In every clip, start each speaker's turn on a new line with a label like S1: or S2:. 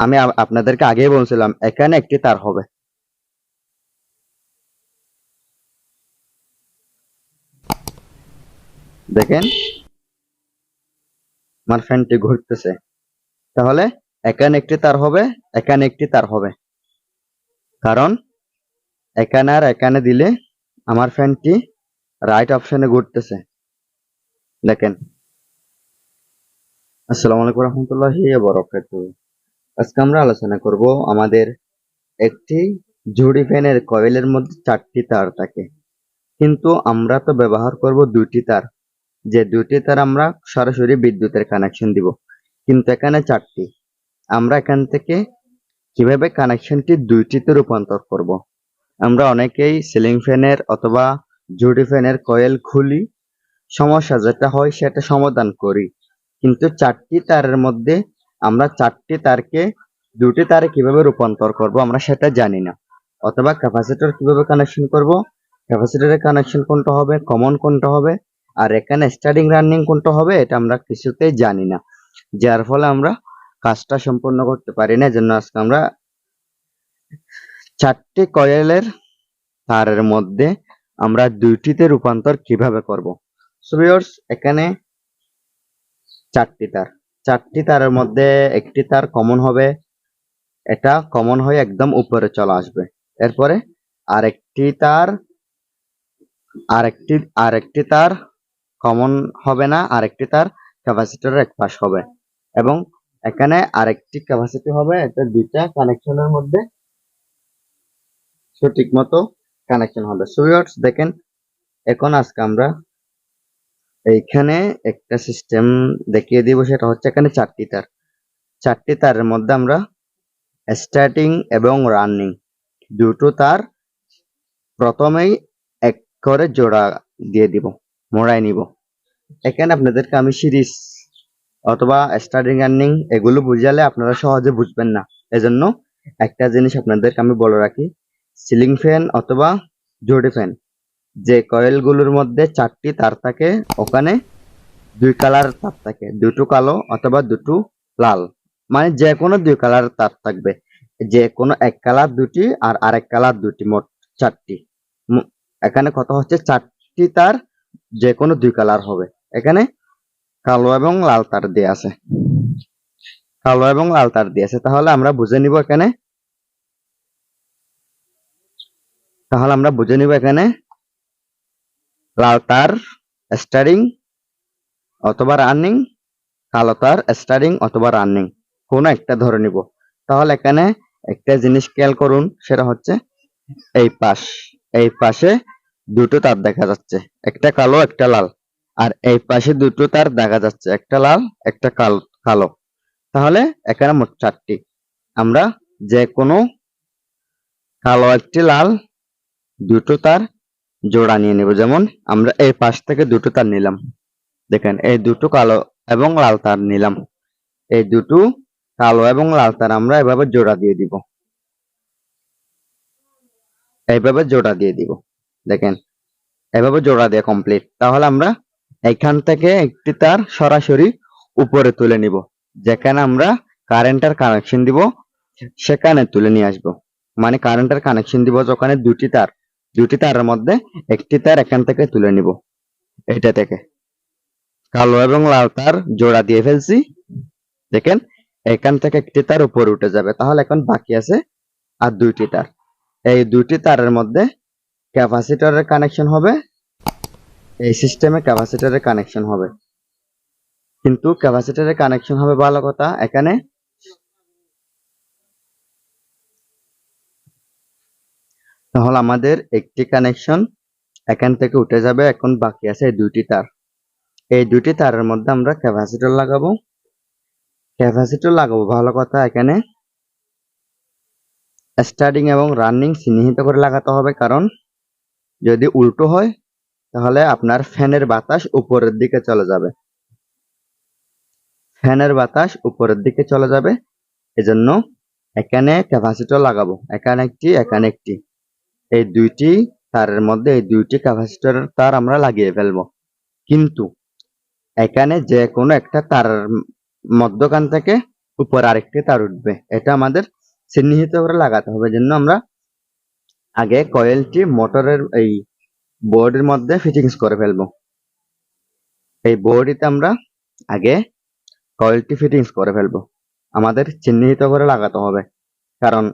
S1: আমি আপনাদেরকে আগেই বলছিলাম এখানে একটি তার হবে। দেখেন আমার ফ্যানটি ঘুরতেছে, তাহলে এখানে একটি তার হবে, এখানে একটি তার হবে, কারণ এখানে আর এখানে দিলে আমার ফ্যানটি রাইট অপশনে ঘুরতেছে। দেখেন। আসসালামু আলাইকুম রহমতুল্লাহি ওয়া বারাকাতুহু। আজকে আমরা আলোচনা করব আমাদের একটি জুড়ি ফ্যানের কয়েলের মধ্যে 4টি তার থাকে, কিন্তু আমরা তো ব্যবহার করব 2টি তার, যে 2টি তার আমরা সরাসরি বিদ্যুতের কানেকশন দিব, কিন্তু এখানে 4টি। আমরা এখান থেকে কিভাবে কানেকশনটি 2টিতে রূপান্তর করব? আমরা অনেকেই সিলিং ফ্যানের অথবা জুড়ি ফ্যানের কয়েল খুলি, সমস্যা যেটা হয় সেটা সমাধান করি, কিন্তু 4টি তারের মধ্যে আমরা 4টি তারকে 2টি তারে কিভাবে রূপান্তর করব আমরা সেটা জানি না। অথবা ক্যাপাসিটর কিভাবে কানেকশন করব, ক্যাপাসিটরের কানেকশন কোনটা হবে, কমন কোনটা হবে, আর এখানে স্টার্টিং রানিং কোনটা হবে, এটা আমরা কিছুতেই জানি না, যার ফলে আমরা কাজটা সম্পূর্ণ করতে পারি না। এজন্য আজকে আমরা 4টি কয়েলের তারের মধ্যে আমরা 2টিতে রূপান্তর কিভাবে করব। সো ভিউয়ার্স, এখানে 4টি তার, 4টি তারের মধ্যে একটি তার কমন হবে, এটা কমন হয়ে একদম উপরে চলে আসবে। এরপরে আরেকটি তার, আরেকটি তার কমন হবে না, আরেকটি তার ক্যাপাসিটরের এক পাশ হবে, এবং এখানে আরেকটি ক্যাপাসিটি হবে। এটা দুইটা কানেকশনের মধ্যে সঠিক মতো কানেকশন হবে। সো ভিউয়ার্স দেখেন, এখন আজকে আমরা এইখানে একটা সিস্টেম দেখিয়ে দিব, সেটা হচ্ছে এখানে 4টি তার, 4টি তারের মধ্যে আমরা স্টার্টিং এবং রানিং দুটো তার প্রথমেই এক করে জোড়া দিয়ে দিব, মোড়াই নিব। এখানে আপনাদেরকে আমি সিরিজ অথবা স্টার্টিং রানিং এগুলো বুঝালে আপনারা সহজে বুঝবেন না, এজন্য একটা জিনিস আপনাদেরকে আমি বলে রাখি, সিলিং ফ্যান অথবা জুড়ি ফ্যান যে কয়েলগুলোর মধ্যে 4টি তার থাকে, ওখানে 2 কালার তার থাকে, দুটো কালো অথবা দুটো লাল, মানে যে কোনো 2 কালার তার থাকবে, যে কোনো এক কালার 2টি আর আরেক কালার 2টি, মোট 4টি। এখানে কথা হচ্ছে 4টি তার যে কোনো 2 কালার হবে। এখানে কালো এবং লাল তার দিয়ে আছে, কালো এবং লাল তার দিয়ে আছে, তাহলে আমরা বুঝে নিব এখানে, এখানে লাল তার স্টার্টিং অথবা রানিং, কালো তার স্টার্টিং অথবা রানিং, কোনো একটা ধরে নিব। তাহলে এখানে একটা জিনিস খেয়াল করুন, সেটা হচ্ছে এই পাশে দুটো তার দেখা যাচ্ছে, একটা কালো একটা লাল, আর এই পাশে দুটো তার দেখা যাচ্ছে, একটা লাল একটা কালো। তাহলে এখানে মোট 4টি। আমরা যে কোনো কালো একটি লাল দুটো তার জোড়া নিয়ে নেব, যেমন আমরা এই পাশ থেকে দুটো তার নিলাম, দেখেন এই দুটো কালো এবং লাল তার নিলাম, এই দুটো কালো এবং লাল তার আমরা এভাবে জোড়া দিয়ে দিব, এইভাবে জোড়া দিয়ে দিব। দেখেন এভাবে জোড়া দিয়ে কমপ্লিট। তাহলে আমরা এখান থেকে একটি তার সরাসরি উপরে তুলে নিব, যেখানে আমরা কারেন্টের কানেকশন দিব সেখানে তুলে নিয়ে আসব। মানে কারেন্টের কানেকশন দিব যখন দুটি তারের মধ্যে একটি তার এখান থেকে তুলে নিব, এটা থেকে কালো এবং লাল তার জোড়া দিয়ে ফেলছি। দেখেন এখান থেকে একটি তার উপরে উঠে যাবে, তাহলে এখন বাকি আছে আর 2টি তার। এই 2টি তারের মধ্যে ক্যাপাসিটরের কানেকশন হবে, এই সিস্টেমে ক্যাপাসিটরের কানেকশন হবে, কিন্তু ক্যাপাসিটরের কানেকশন হবে ভালো কথা, এখানে তাহলে আমাদের একটি কানেকশন এখান থেকে উঠে যাবে। এখন বাকি আছে এই 2টি তার, এই 2টি তারের মধ্যে আমরা ক্যাপাসিটর লাগাবো ভালো কথা। এখানে স্টার্টিং এবং রানিং চিহ্নিত করে লাগাতে হবে, কারণ যদি উল্টো হয় তাহলে আপনার ফ্যানের বাতাস উপরের দিকে চলে যাবে, এজন্য এখানে ক্যাপাসিটর লাগাবো, এখানে একটি, এই 2টি তারের মধ্যে এই 2টি ক্যাপাসিটরের তার আমরা লাগিয়ে ফেলবো, কিন্তু এখানে যে কোনো একটা তারের মধ্যখান থেকে উপরে আরেকটি তার উঠবে, এটা আমাদের চিহ্নিত করে লাগাতে হবে। জন্য আমরা আগে কয়েলটি মোটরের এই বোর্ডের মধ্যে ফিটিংস করে ফেলবো। এই বোর্ডটিতে আমরা আগে কয়েলটি ফিটিংস করে ফেলবো, আমাদের চিহ্নিত করে লাগাতে হবে, কারণ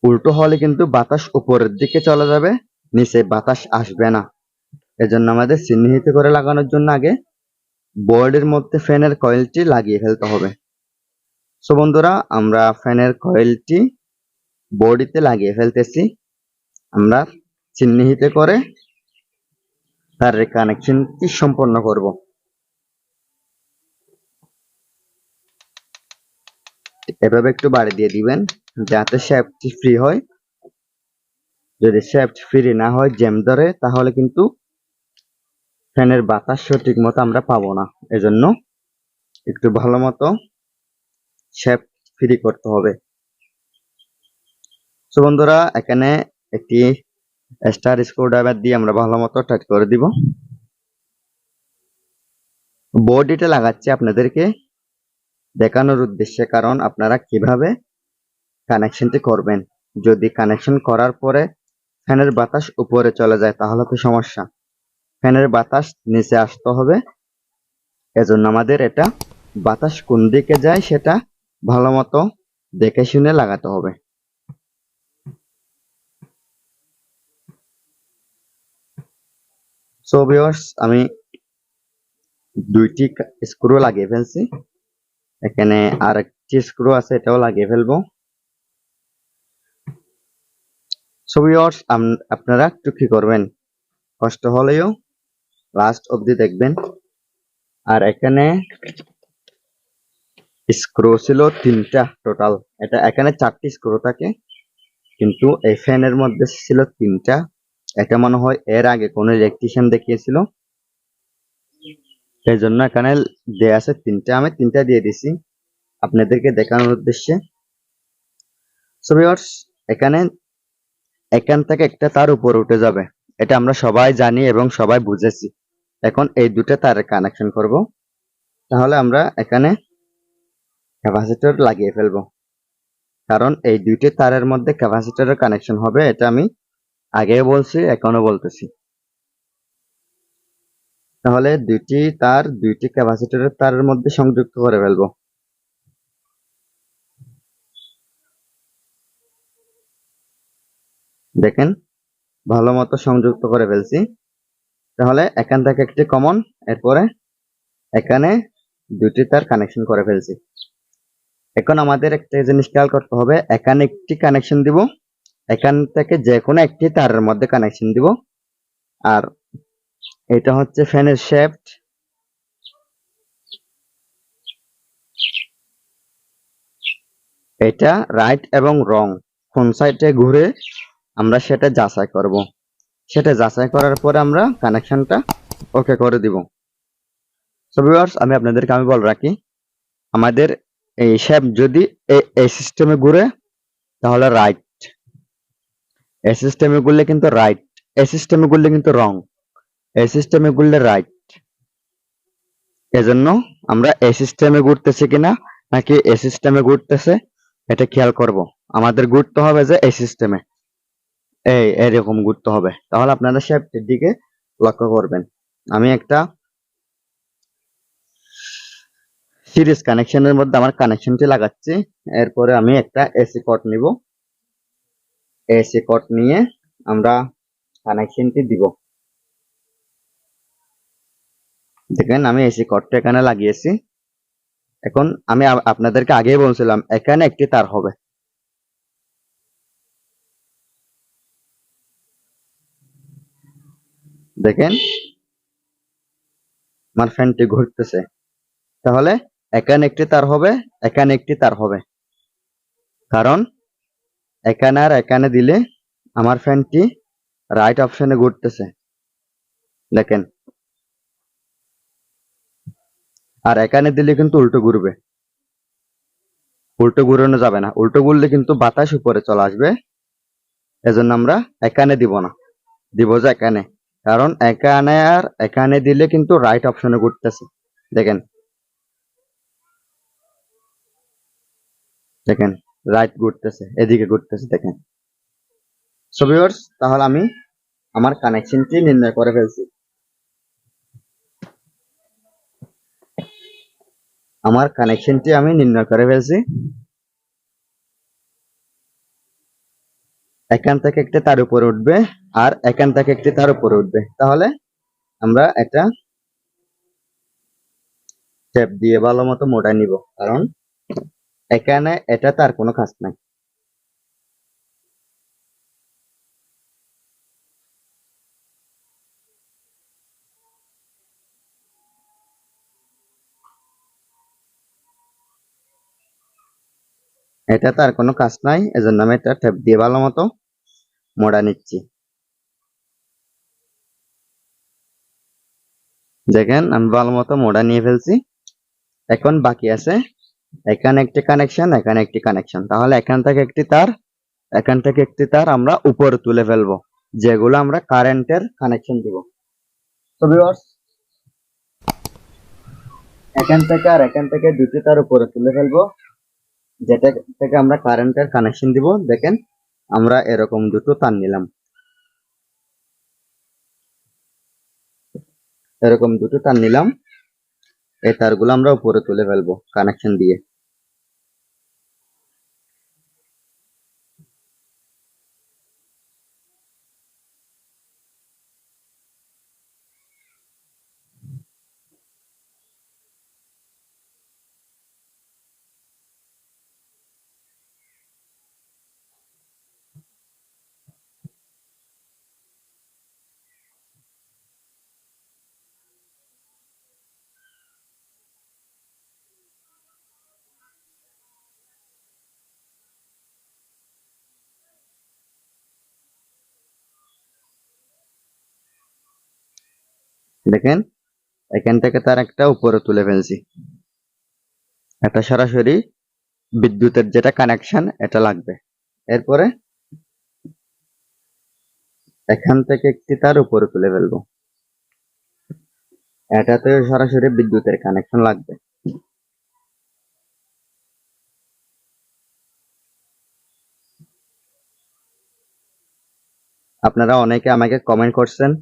S1: উল্টো হলে কিন্তু বাতাস উপরের দিকে চলে যাবে, নিচে বাতাস আসবে না। এজন্য আমাদের চিহ্নিত করে লাগানোর জন্য আগে বোর্ডের মধ্যে ফ্যানের কয়েলটি লাগিয়ে ফেলতে হবে। সো বন্ধুরা, আমরা ফ্যানের কয়েলটি বোর্ডটিতে লাগিয়ে ফেলতেছি। আমরা চিহ্নিত করে তার কানেকশনটি সম্পন্ন করব। এভাবে একটু বাড়ি দিয়ে দিবেন যাতে শ্যাফটটি ফ্রি হয়। যদি শ্যাফট ফ্রি না হয়, জ্যাম ধরে, তাহলে কিন্তু ফ্যানের বাতাস সঠিক মতো আমরা পাবো না। এজন্য একটু ভালো মতো শ্যাফট ফ্রি করতে হবে। সো বন্ধুরা, এখানে একটি স্টার স্ক্রুড্রাইভার দিয়ে আমরা ভালো মতো টাইট করে দিব। বোর্ডটিতে লাগাচ্ছি আপনাদেরকে দেখানোর উদ্দেশ্যে, কারণ আপনারা কিভাবে কানেকশনটি করবেন। যদি কানেকশন করার পরে ফ্যানের বাতাস উপরে চলে যায় তাহলে তো সমস্যা, ফ্যানের বাতাস নিচে আসতে হবে। এজন্য আমাদের এটা বাতাস কোন দিকে যায় সেটা ভালো মতো দেখে শুনে লাগাতে হবে। সো ভিউয়ার্স, আমি দুইটি স্ক্রু লাগিয়ে ফেলছি, এখানে আরেকটি স্ক্রু আছে, এটাও লাগিয়ে ফেলবো। সো ভিউয়ার্স, আপনারা একটু কি করবেন, কষ্ট হলেও লাস্ট অবধি দেখবেন। আর এখানে স্ক্রু ছিল 3টা টোটাল, এখানে 4টি স্ক্রু থাকে, কিন্তু এই ফ্যানের মধ্যে ছিল 3টা। এটা মনে হয় এর আগে কোনো ইলেকট্রিশিয়ান দেখিয়েছিল, এই জন্য এখানে দেয়া আছে 3টা। আমি 3টা দিয়ে দিছি আপনাদেরকে দেখানোর উদ্দেশ্যে। সো ভিউয়ার্স, এখান থেকে একটা তার উপরে উঠে যাবে, এটা আমরা সবাই জানি এবং সবাই বুঝেছি। এখন এই দুটো তারের কানেকশন করব, তাহলে আমরা এখানে ক্যাপাসিটর লাগিয়ে ফেলবো, কারণ এই দুইটি তারের মধ্যে ক্যাপাসিটরের কানেকশন হবে। এটা আমি আগেও বলছি, এখনো বলতেছি। তাহলে দুইটি ক্যাপাসিটরের তারের মধ্যে সংযুক্ত করে ফেলবো। দেখেন, ভালো মতো সংযুক্ত করে ফেলছি। তাহলে এখান থেকে একটি কমন, এরপরে এখানে দুটি তার কানেকশন করে ফেলছি। এখন আমাদের একটা জিনিস খেয়াল করতে হবে, এখানে একটি কানেকশন দিব, এখান থেকে যে কোনো একটি তারের মধ্যে কানেকশন দিব। আর এটা হচ্ছে ফ্যানের শ্যাফট, এটা রাইট এবং রং কোন সাইডে ঘুরে আমরা সেটা যাচাই করব। সেটা যাচাই করার পরে আমরা কানেকশনটা ওকে করে দিব। সো ভিউয়ার্স, আমি আপনাদেরকে বলে রাখি, আমাদের এই শ্যাফট যদি এই সিস্টেমে ঘুরে তাহলে রাইট, এই সিস্টেমে ঘুরলে কিন্তু রাইট, এই সিস্টেমে ঘুরলে কিন্তু রং, এই সিস্টেমে ঘুরলে রাইট। এজন্য আমরা এই সিস্টেমে ঘুরতেছি কিনা নাকি এই সিস্টেমে ঘুরতেছে এটা খেয়াল করব। আমাদের ঘুরতে হবে যে এই সিস্টেমে, এরকম ঘুরতে হবে, তাহলে আপনারা শ্যাফটের দিকে লক্ষ্য করবেন। আমি একটা সিরিজ কানেকশনের মধ্যে আমার কানেকশনটি লাগাচ্ছি, এরপরে আমি একটা এসি কট নিব, এসি কট নিয়ে আমরা কানেকশনটি দিব। দেখেন, আমি এসি কটটা এখানে লাগিয়েছি। এখন আমি আপনাদেরকে আগেই বলছিলাম এখানে একটি তার হবে, দেখেন আমার ফ্যানটি ঘুরতেছে। তাহলে এখানে একটি তার হবে, এখানে একটি তার হবে, কারণ এখানে আর এখানে দিলে আমার ফ্যানটি রাইট অপশনে ঘুরতেছে, দেখেন। আর এখানে দিলে কিন্তু উল্টো ঘুরবে, উল্টো ঘুরানো যাবে না, উল্টো ঘুরলে কিন্তু বাতাস উপরে চলে আসবে। এজন্য আমরা এখানে দিব না, দিব যে এখানে, কারণ এখানে আর এখানে দিলে কিন্তু রাইট অপশনে ঘুরতেছে, দেখেন। দেখেন রাইট ঘুরতেছে, এদিকে ঘুরতেছে দেখেন। সো ভিউয়ার্স, তাহলে আমি আমার কানেকশনটি নির্ণয় করে ফেলছি। আমার কানেকশনটি আমি নির্ণয় করে ফেলছি। এখান থেকে একটি তার উপরে উঠবে আর এখান থেকে একটি তার উপরে উঠবে। তাহলে আমরা এটা টেপ দিয়ে ভালো মতো মোড়ায় নিব, কারণ এখানে এটা তার কোনো কাজ নাই। এটা তার কোনো কাজ নাই, এজন্য আমি এটা টেপ দিয়ে ভালো মতো মোড়া নিচ্ছি। দেখেন আমি ভালো মতো মোড়া নিয়ে ফেলছি। এখন বাকি আছে এখানে একটি কানেকশন, এখানে একটি কানেকশন। তাহলে এখান থেকে একটি তার, এখান থেকে একটি তার আমরা উপরে তুলে ফেলবো, যেগুলো আমরা কারেন্টের কানেকশন দিব। তো ভিউয়ার্স, এখান থেকে আর এখান থেকে দুটি তার উপরে তুলে ফেলবো, যেটা থেকে আমরা কারেন্টের কানেকশন দিব। দেখেন আমরা এরকম দুটো তার নিলাম, এরকম দুটো তার নিলাম। এই তারগুলো আমরা উপরে তুলে ফেলবো কানেকশন দিয়ে। দেখেন এখান থেকে তার একটা উপরে তুলে ফেলছি। এটা সরাসরি বিদ্যুতের যেটা কানেকশন এটা লাগবে। এরপরে এখান থেকে একটি তার উপরে তুলে ফেলবো, এটাতে সরাসরি বিদ্যুতের কানেকশন লাগবে। আপনারা অনেকে আমাকে কমেন্ট করছেন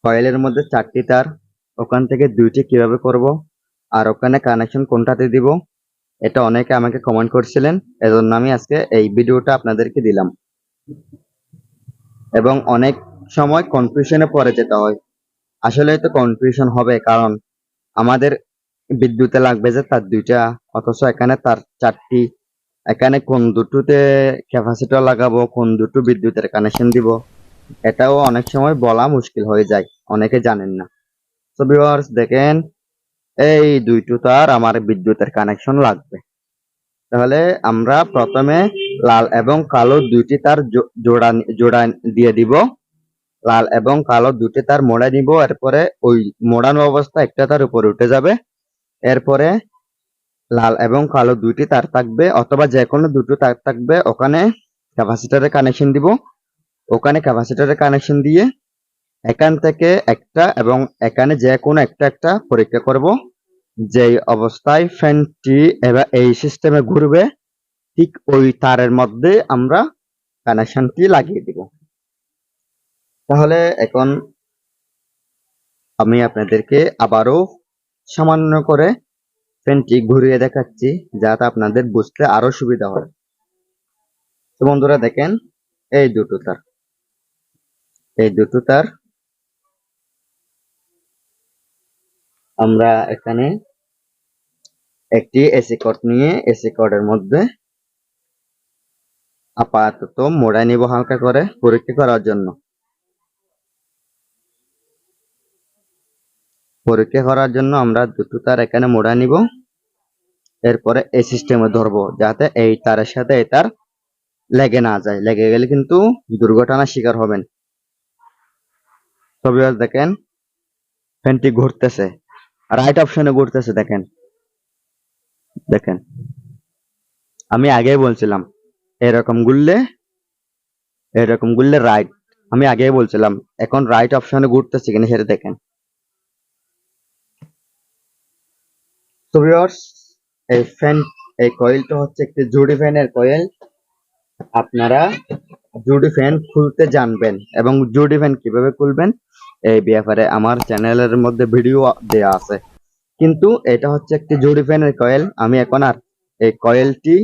S1: কয়েলের মধ্যে 4টি তার, ওখান থেকে 2টি কিভাবে করব আর ওখানে কানেকশন কোনটাতে দিব, এটা অনেকে আমাকে কমেন্ট করছিলেন। এজন্য আমি আজকে এই ভিডিওটা আপনাদেরকে দিলাম। এবং অনেক সময় কনফিউশনে পড়ে যেতে হয়। আসলে তো কনফিউশন হবে, কারণ আমাদের বিদ্যুতে লাগবে যে তার 2টা, অথচ এখানে তার 4টি। এখানে কোন দুটোতে ক্যাপাসিটর লাগাবো, কোন দুটো বিদ্যুতের কানেকশন দিব, এটাও অনেক সময় বলা মুশকিল হয়ে যায়, অনেকে জানেন না। তো ভিউয়ার্স দেখেন, এই দুইটো তার আমার বিদ্যুতের কানেকশন লাগবে। তাহলে আমরা প্রথমে লাল এবং কালো দুইটি তার জোড়া জোড়া দিয়ে দিব। লাল এবং কালো দুটি তার মোড়া নিব, এরপরে ওই মোড়ানো অবস্থা একটা তার উপরে উঠে যাবে। এরপরে লাল এবং কালো দুইটি তার থাকবে, অথবা যে কোনো দুটো তার থাকবে, ওখানে ক্যাপাসিটরের কানেকশন দিব। ওখানে ক্যাপাসিটরের কানেকশন দিয়ে এখান থেকে একটা এবং এখানে যে কোনো একটা একটা পরীক্ষা করব। যেই অবস্থায় ফ্যানটি এবার এই সিস্টেমে ঘুরবে, ঠিক ওই তারের মধ্যে আমরা কানেকশনটি লাগিয়ে দিব। তাহলে এখন আমি আপনাদেরকে আবারও সামান্য করে ফ্যানটি ঘুরিয়ে দেখাচ্ছি, যাতে আপনাদের বুঝতে আরো সুবিধা হয়। তো বন্ধুরা দেখেন, এই দুটো তার, এই দুটো তার আমরা এখানে একটি এসি কর্ড নিয়ে এসি কর্ডের মধ্যে আপাতত মোড়ায় নিব হালকা করে পরীক্ষা করার জন্য। পরীক্ষা করার জন্য আমরা দুটো তার এখানে মোড়া নিব, এরপরে এই সিস্টেমে ধরবো, যাতে এই তারের সাথে এই তার লেগে না যায়। লেগে গেলে কিন্তু দুর্ঘটনার শিকার হবেন। তো ভিউয়ার্স দেখেন, ফ্যানটি ঘুরতেছে, রাইট অপশনে ঘুরতেছে। দেখেন দেখেন, আমি আগেই বলছিলাম এরকম ঘুরলে, এরকম ঘুরলে রাইট। আমি আগেই বলছিলাম, এখন রাইট অপশনে ঘুরতেছে কিনা সেটা দেখেন। তো ভিউয়ার্স, এই ফ্যান এই কয়েলটা হচ্ছে একটি জুডি ফ্যানের কয়েল। আপনারা জুডি ফ্যান খুলতে জানবেন এবং জুডি ফ্যান কিভাবে খুলবেন এই ব্যাপারে আমার চ্যানেলের মধ্যে ভিডিও দেয়া আছে। কিন্তু এটা হচ্ছে একটি জুডি ফ্যানের কয়েল। আমি এখন আর এই কয়েলটি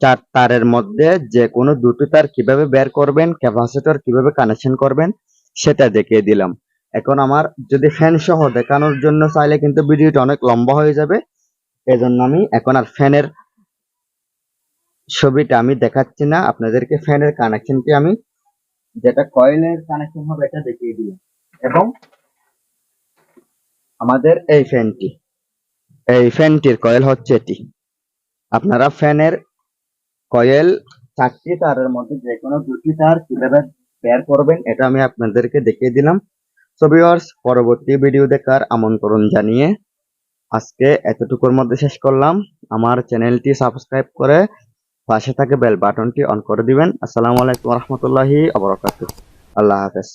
S1: 4 তারের মধ্যে যে কোনো দুটি তার কিভাবে বের করবেন, ক্যাপাসিটর কিভাবে কানেকশন করবেন সেটা দেখিয়ে দিলাম। এখন আমার যদি ফ্যান সহ দেখানোর জন্য চাইলে কিন্তু ভিডিওটা অনেক লম্বা হয়ে যাবে। এজন্য আমি এখন আর ফ্যানের ছবিটা আমি দেখাচ্ছি না, আপনাদেরকে ফ্যানের কানেকশনটি আমি যেটা কয়েলের কানেকশন হবে এটা দেখিয়ে দিলাম। এবং আমাদের এই ফ্যানটির কয়েল হচ্ছে এটি। আপনারা ফ্যানের কয়েল 4টি তারের মধ্যে যে কোনো দুটি তার কিভাবে বের করবেন এটা আমি আপনাদেরকে দেখিয়ে দিলাম। সো ভিউয়ার্স, পরবর্তী ভিডিও দেখার আমন্ত্রণ জানিয়ে আজকে এতটুকুর মধ্যে শেষ করলাম। আমার চ্যানেলটি সাবস্ক্রাইব করে পাশে থাকে বেল বাটনটি অন করে দিবেন। আসসালামু আলাইকুম ওয়া রাহমাতুল্লাহি ওয়া বারাকাতুহু। আল্লাহ হাফেজ।